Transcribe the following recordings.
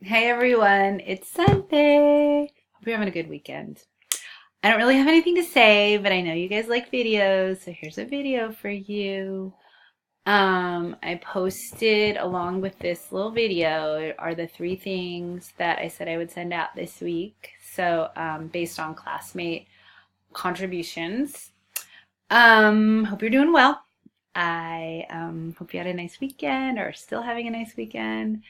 Hey everyone, it's Sunday. Hope you're having a good weekend. I don't really have anything to say, but I know you guys like videos, so here's a video for you. I posted along with this little video are the 3 things that I said I would send out this week. So, based on classmate contributions. Hope you're doing well. I hope you had a nice weekend or are still having a nice weekend.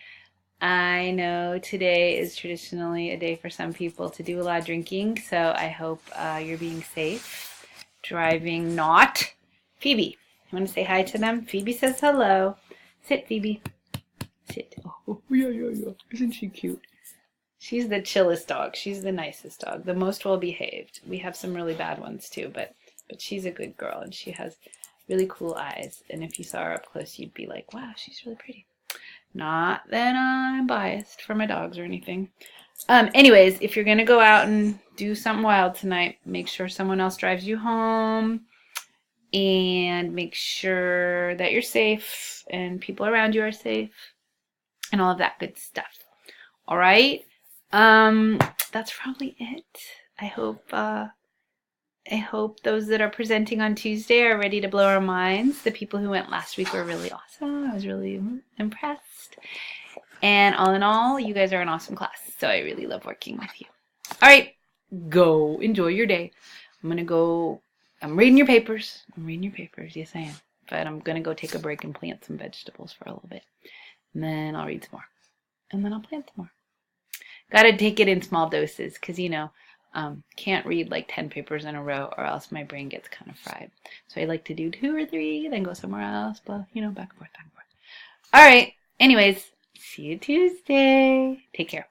I know today is traditionally a day for some people to do a lot of drinking, so I hope you're being safe. Driving not. Phoebe, you want to say hi to them? Phoebe says hello. Sit, Phoebe. Sit. Oh, yeah. Isn't she cute? She's the chillest dog. She's the nicest dog, the most well behaved. We have some really bad ones too, but she's a good girl and she has really cool eyes. And if you saw her up close, you'd be like, wow, she's really pretty. Not that I'm biased for my dogs or anything. Anyways, if you're gonna go out and do something wild tonight, make sure someone else drives you home and make sure that you're safe and people around you are safe and all of that good stuff. All right. That's probably it. I hope those that are presenting on Tuesday are ready to blow our minds. The people who went last week were really awesome. I was really impressed. And all in all, you guys are an awesome class. So I really love working with you. All right, go enjoy your day. I'm reading your papers. Yes, I am. But I'm going to go take a break and plant some vegetables for a little bit. And then I'll read some more. And then I'll plant some more. Got to take it in small doses because, can't read like 10 papers in a row or else my brain gets kind of fried. So I like to do 2 or 3, then go somewhere else, but, back and forth, back and forth. All right. Anyways, see you Tuesday. Take care.